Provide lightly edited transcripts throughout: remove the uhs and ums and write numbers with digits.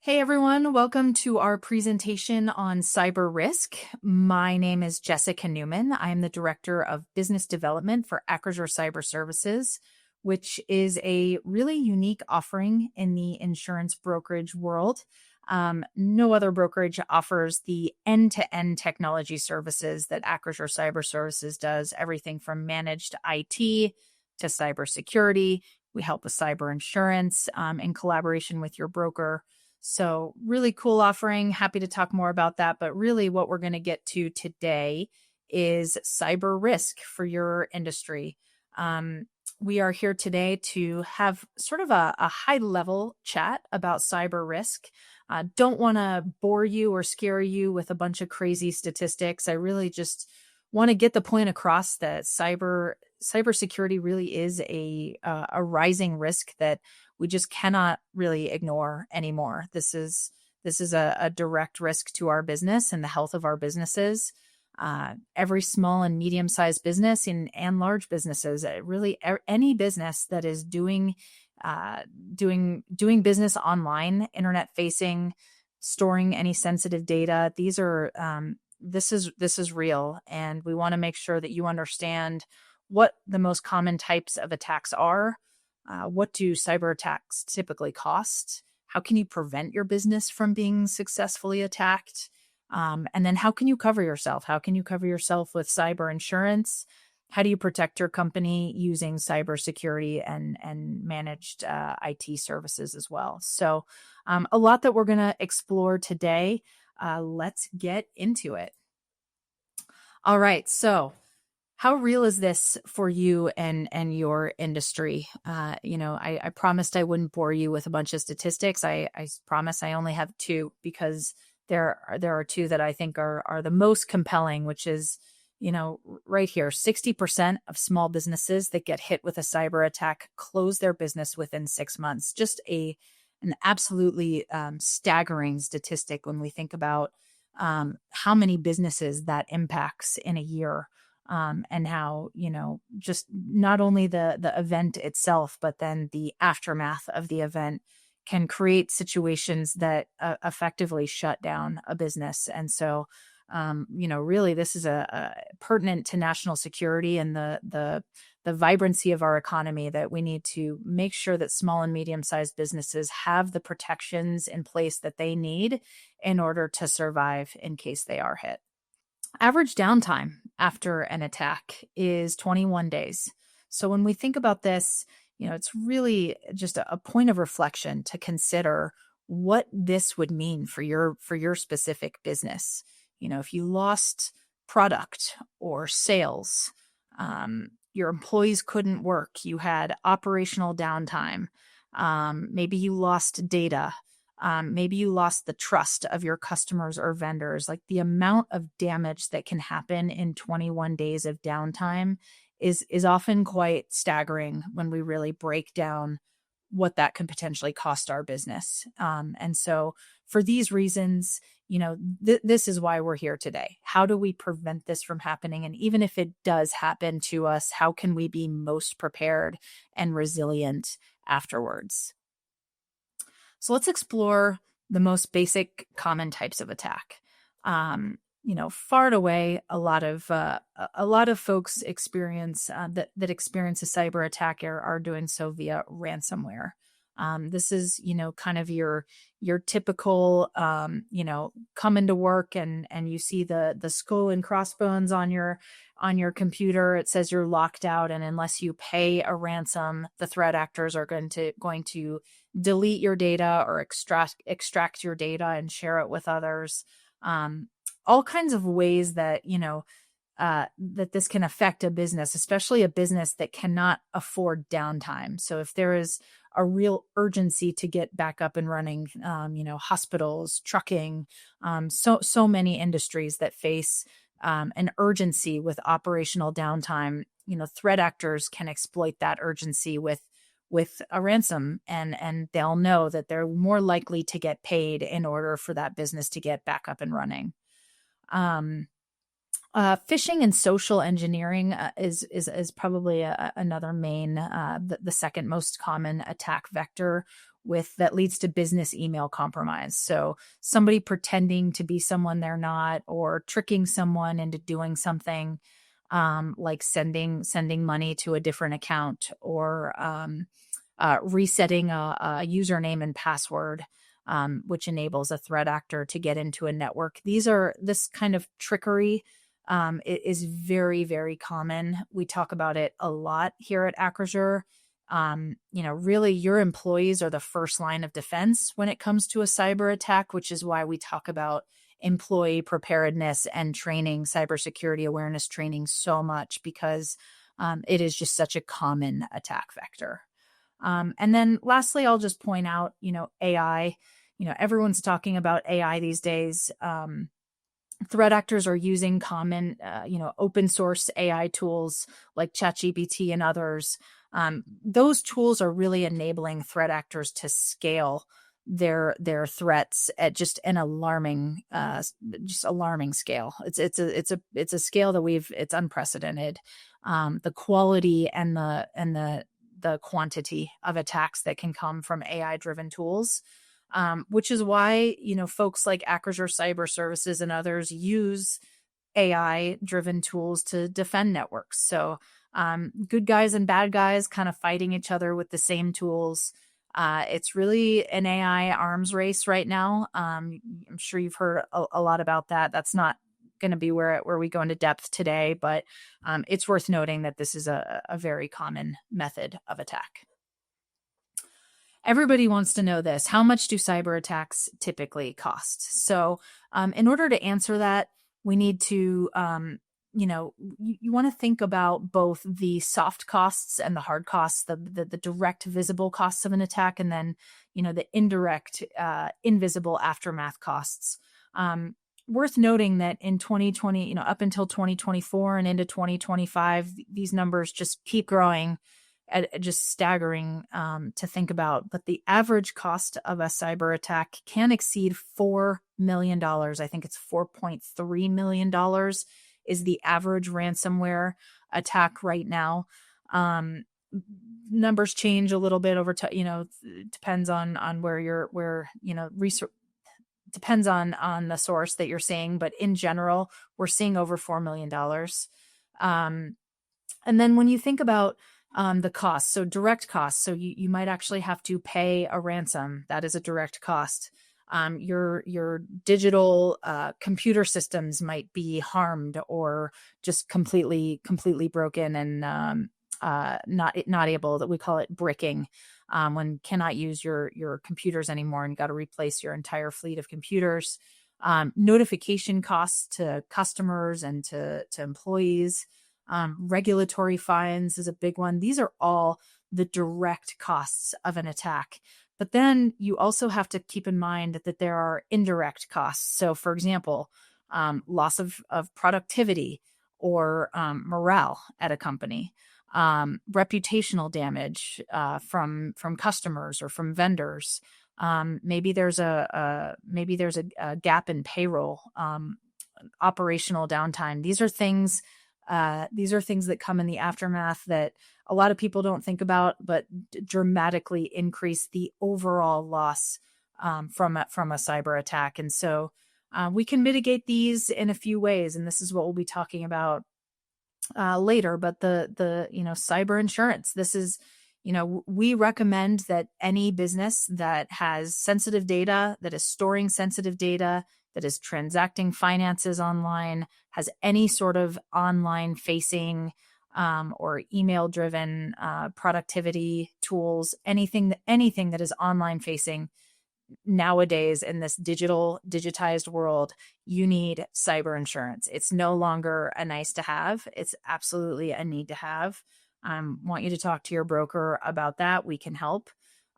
Hey everyone, welcome to our presentation on cyber risk. My name is Jessica Newman. I am the Director of Business Development for Acrisure Cyber Services, which is a really unique offering in the insurance brokerage world. No other brokerage offers the end-to-end technology services that Acrisure Cyber Services does, everything from managed IT to cybersecurity. We help with cyber insurance in collaboration with your broker. So really cool offering. Happy to talk more about that. But really what we're going to get to today is cyber risk for your industry. We are here today to have sort of a high level chat about cyber risk. Don't want to bore you or scare you with a bunch of crazy statistics. I really just want to get the point across that cybersecurity really is a rising risk that we just cannot really ignore anymore. This is a direct risk to our business and the health of our businesses. Every small and medium-sized business and large businesses, really any business that is doing business online, internet facing, storing any sensitive data. This is real, and we want to make sure that you understand what the most common types of attacks are. What do cyber attacks typically cost? How can you prevent your business from being successfully attacked? And then how can you cover yourself? How can you cover yourself with cyber insurance? How do you protect your company using cybersecurity and managed IT services as well? So a lot that we're going to explore today. Let's get into it. All right. So how real is this for you and your industry? I promised I wouldn't bore you with a bunch of statistics. I promise I only have two because there are two that I think are the most compelling, which is, right here, 60% of small businesses that get hit with a cyber attack close their business within 6 months. Just an absolutely staggering statistic when we think about how many businesses that impacts in a year. And how, just not only the event itself, but then the aftermath of the event can create situations that effectively shut down a business. And so, really, this is a pertinent to national security and the vibrancy of our economy, that we need to make sure that small and medium-sized businesses have the protections in place that they need in order to survive in case they are hit. Average downtime after an attack is 21 days. So when we think about this, it's really just a point of reflection to consider what this would mean for your specific business. If you lost product or sales, your employees couldn't work, you had operational downtime, maybe you lost data. Maybe you lost the trust of your customers or vendors. Like, the amount of damage that can happen in 21 days of downtime is often quite staggering when we really break down what that could potentially cost our business. And so for these reasons, this is why we're here today. How do we prevent this from happening? And even if it does happen to us, how can we be most prepared and resilient afterwards? So let's explore the most basic common types of attack. Far and away, a lot of folks experience that experience a cyber attack are doing so via ransomware. This is, kind of your typical, come into work and you see the skull and crossbones on your computer. It says you're locked out, and unless you pay a ransom, the threat actors are going to delete your data or extract your data and share it with others. All kinds of ways that, that this can affect a business, especially a business that cannot afford downtime. So if there is a real urgency to get back up and running, hospitals, trucking, so many industries that face an urgency with operational downtime, threat actors can exploit that urgency with a ransom, and they'll know that they're more likely to get paid in order for that business to get back up and running. Phishing and social engineering is probably another main, the second most common attack vector, that leads to business email compromise. So somebody pretending to be someone they're not, or tricking someone into doing something, like sending money to a different account, or resetting a username and password, which enables a threat actor to get into a network. This kind of trickery it is very, very common. We talk about it a lot here at Acrisure. Really, your employees are the first line of defense when it comes to a cyber attack, which is why we talk about employee preparedness and training, cybersecurity awareness training so much, because it is just such a common attack vector. And then lastly, I'll just point out, AI. Everyone's talking about AI these days. Threat actors are using common, open source AI tools like ChatGPT and others. Those tools are really enabling threat actors to scale their threats at just an alarming scale. It's a scale that it's unprecedented. The quality and the quantity of attacks that can come from AI driven tools. Which is why, folks like Acrisure Cyber Services and others use AI-driven tools to defend networks. So good guys and bad guys kind of fighting each other with the same tools. It's really an AI arms race right now. I'm sure you've heard a lot about that. That's not going to be where we go into depth today, but it's worth noting that this is a very common method of attack. Everybody wants to know this. How much do cyber attacks typically cost? So in order to answer that, we need to, you want to think about both the soft costs and the hard costs, the direct visible costs of an attack, and then, the indirect invisible aftermath costs. Worth noting that in 2020, up until 2024 and into 2025, these numbers just keep growing. Just staggering to think about. But the average cost of a cyber attack can exceed $4 million. I think it's $4.3 million is the average ransomware attack right now. Numbers change a little bit over time. Depends on research. Depends on the source that you're seeing, but in general, we're seeing over $4 million. And then when you think about the cost, so direct costs, so you might actually have to pay a ransom. That is a direct cost. Your digital computer systems might be harmed or just completely broken and not able. That we call it bricking, when cannot use your computers anymore and got to replace your entire fleet of computers. Notification costs to customers and to employees. Regulatory fines is a big one. These are all the direct costs of an attack. But then you also have to keep in mind that there are indirect costs. So, for example, loss of productivity or morale at a company, reputational damage from customers or from vendors. Maybe there's a gap in payroll, operational downtime. These are things that come in the aftermath that a lot of people don't think about, but dramatically increase the overall loss from a cyber attack. And so we can mitigate these in a few ways, and this is what we'll be talking about later. But the cyber insurance. This is, we recommend that any business that has sensitive data, that is storing sensitive data, that is transacting finances online, has any sort of online facing or email driven productivity tools, anything that is online facing nowadays in this digitized world, you need cyber insurance. It's no longer a nice to have. It's absolutely a need to have. Want you to talk to your broker about that. We can help.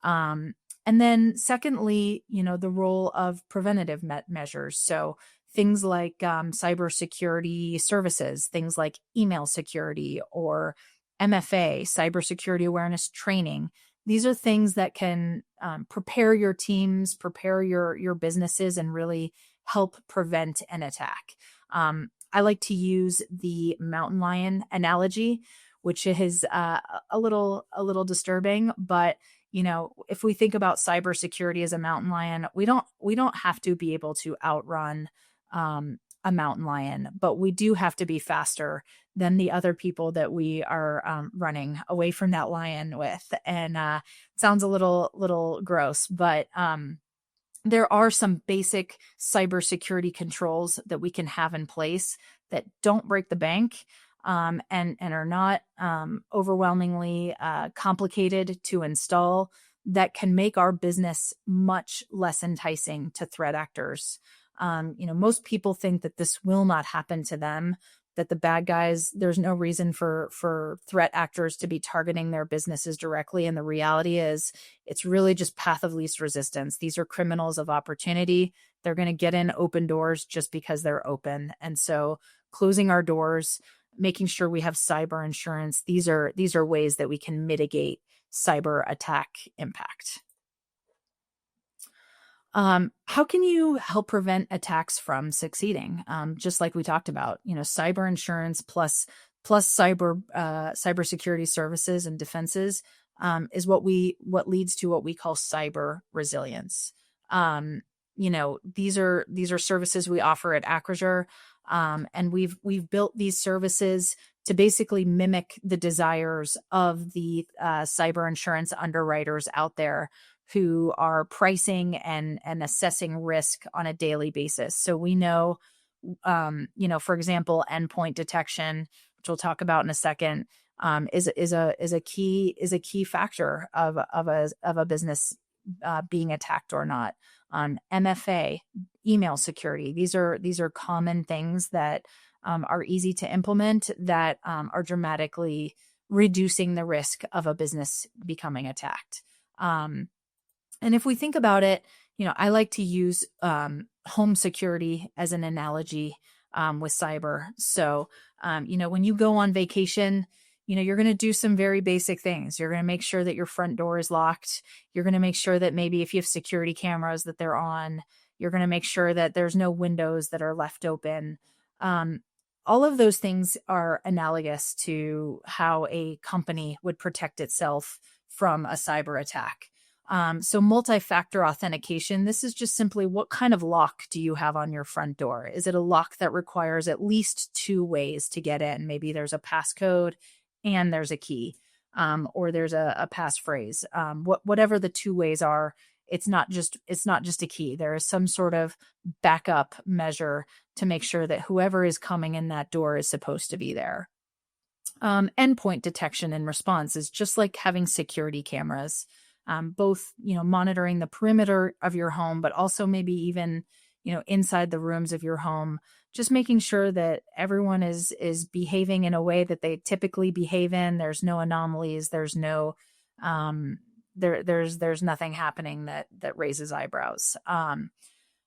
And then secondly, the role of preventative measures. So things like cybersecurity services, things like email security or MFA, cybersecurity awareness training. These are things that can prepare your teams, prepare your businesses, and really help prevent an attack. I like to use the mountain lion analogy, which is a little disturbing, but if we think about cybersecurity as a mountain lion, we don't have to be able to outrun a mountain lion, but we do have to be faster than the other people that we are running away from that lion with. And sounds a little gross, but there are some basic cybersecurity controls that we can have in place that don't break the bank, and are not overwhelmingly complicated to install, that can make our business much less enticing to threat actors. Most people think that this will not happen to them, that the bad guys, there's no reason for threat actors to be targeting their businesses directly. And the reality is it's really just path of least resistance. These are criminals of opportunity. They're going to get in open doors just because they're open. And so closing our doors, making sure we have cyber insurance, these are ways that we can mitigate cyber attack impact. How can you help prevent attacks from succeeding? Just like we talked about, cyber insurance plus cybersecurity services and defenses is what leads to what we call cyber resilience. These are services we offer at Acrisure, and we've built these services to basically mimic the desires of the cyber insurance underwriters out there who are pricing and assessing risk on a daily basis. So we know, for example, endpoint detection, which we'll talk about in a second, is a key factor of a business being attacked or not. MFA, email security. These are common things that are easy to implement that are dramatically reducing the risk of a business becoming attacked. And if we think about it, I like to use home security as an analogy with cyber. So, when you go on vacation, you're going to do some very basic things. You're going to make sure that your front door is locked. You're going to make sure that maybe if you have security cameras that they're on. You're going to make sure that there's no windows that are left open. All of those things are analogous to how a company would protect itself from a cyber attack. So multi-factor authentication, this is just simply what kind of lock do you have on your front door? Is it a lock that requires at least 2 ways to get in? Maybe there's a passcode and there's a key, or there's a passphrase. Whatever the 2 ways are, it's not just a key. There is some sort of backup measure to make sure that whoever is coming in that door is supposed to be there. Endpoint detection and response is just like having security cameras. Both, monitoring the perimeter of your home, but also maybe even, inside the rooms of your home, just making sure that everyone is behaving in a way that they typically behave in. There's no anomalies. There's no, there's nothing happening that raises eyebrows.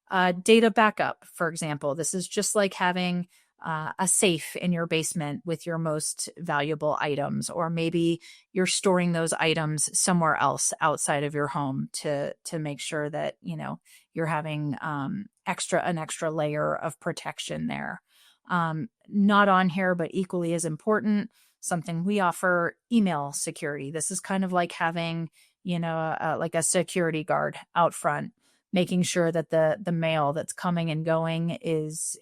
Data backup, for example, this is just like having a safe in your basement with your most valuable items, or maybe you're storing those items somewhere else outside of your home to make sure that, you're having an extra layer of protection there. Not on here, but equally as important, something we offer, email security. This is kind of like having, like a security guard out front, making sure that the mail that's coming and going is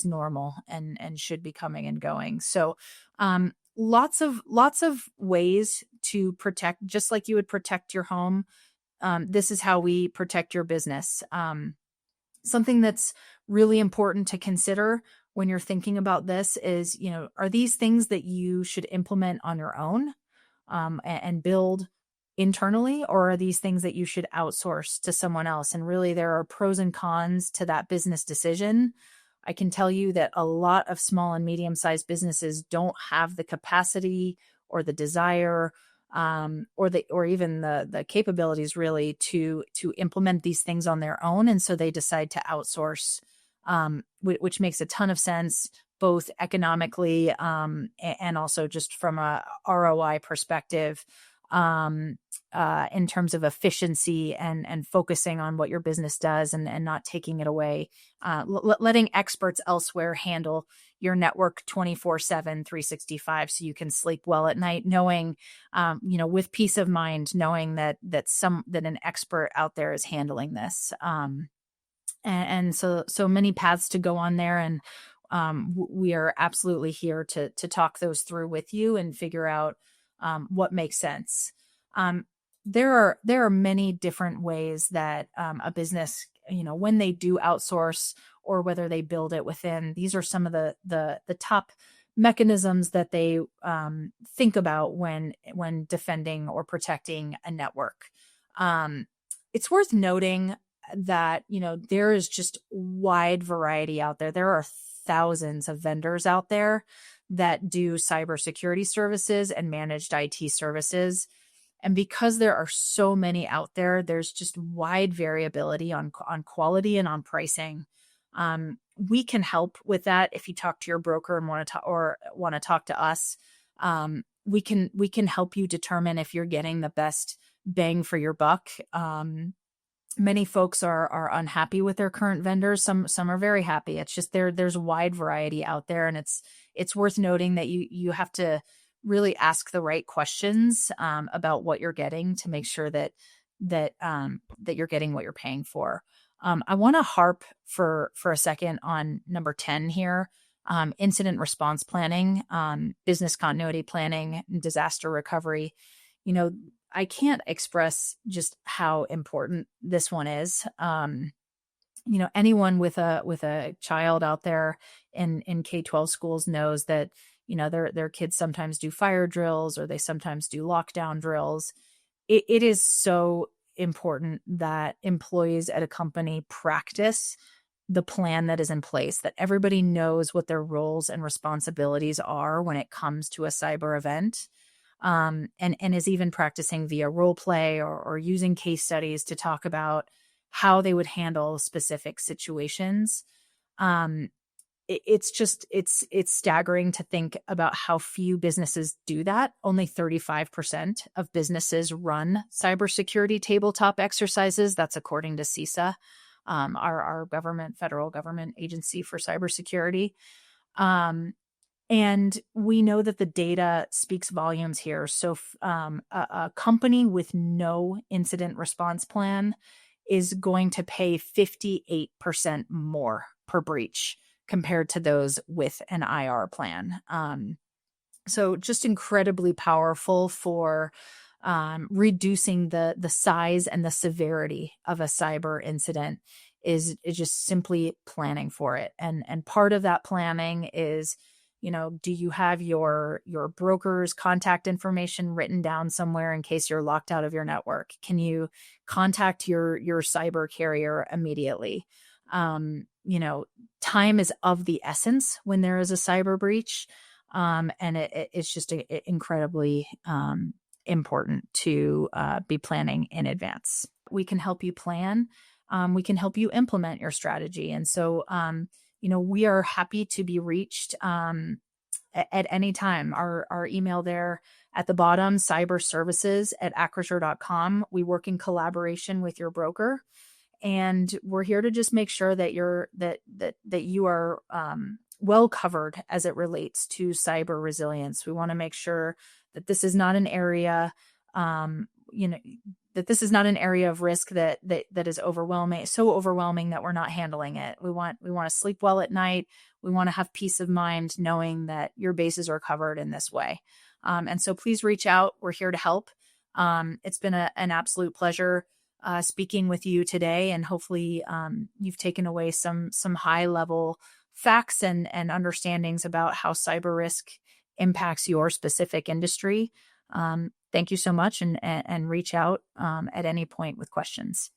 normal and should be coming and going. So lots of ways to protect, just like you would protect your home. This is how we protect your business. Something that's really important to consider when you're thinking about this is, are these things that you should implement on your own and build internally, or are these things that you should outsource to someone else? And really, there are pros and cons to that business decision. I can tell you that a lot of small and medium-sized businesses don't have the capacity or the desire, or even the capabilities really to implement these things on their own, and so they decide to outsource, which makes a ton of sense, both economically and also just from a ROI perspective. in terms of efficiency and focusing on what your business does and not taking it away, letting experts elsewhere handle your network 24/7, 365, so you can sleep well at night, knowing, with peace of mind, knowing that an expert out there is handling this. And so many paths to go on there. And we are absolutely here to talk those through with you and figure out what makes sense. There are many different ways that a business, when they do outsource or whether they build it within, these are some of the top mechanisms that they think about when defending or protecting a network. It's worth noting that, there is just wide variety out there. There are thousands of vendors out there that do cybersecurity services and managed IT services. And because there are so many out there, there's just wide variability on quality and on pricing. We can help with that. If you talk to your broker and want to talk to us, we can help you determine if you're getting the best bang for your buck. Many folks are unhappy with their current vendors. Some are very happy. It's just there's a wide variety out there, and it's worth noting that you have to really ask the right questions about what you're getting to make sure that you're getting what you're paying for. I want to harp for a second on number 10 here: incident response planning, business continuity planning, and disaster recovery. I can't express just how important this one is. Anyone with a child out there in K-12 schools knows that, their kids sometimes do fire drills or they sometimes do lockdown drills. It is so important that employees at a company practice the plan that is in place, that everybody knows what their roles and responsibilities are when it comes to a cyber event. And is even practicing via role play or using case studies to talk about how they would handle specific situations. It's staggering to think about how few businesses do that. Only 35% of businesses run cybersecurity tabletop exercises. That's according to CISA, our federal government agency for cybersecurity. And we know that the data speaks volumes here. So a company with no incident response plan is going to pay 58% more per breach compared to those with an IR plan. So just incredibly powerful for reducing the size and the severity of a cyber incident is just simply planning for it. And part of that planning is, do you have your broker's contact information written down somewhere in case you're locked out of your network? Can you contact your cyber carrier immediately? Time is of the essence when there is a cyber breach. And it's just incredibly important to be planning in advance. We can help you plan. We can help you implement your strategy. And so, we are happy to be reached at any time. Our email there at the bottom, cyberservices@acrisure.com. We work in collaboration with your broker, and we're here to just make sure that you are well covered as it relates to cyber resilience. We want to make sure that this is not an area, that this is not an area of risk that is so overwhelming that we're not handling it. We want to sleep well at night. We want to have peace of mind knowing that your bases are covered in this way. And so please reach out. We're here to help. It's been an absolute pleasure speaking with you today, and hopefully you've taken away some high level facts and understandings about how cyber risk impacts your specific industry. Thank you so much, and reach out at any point with questions.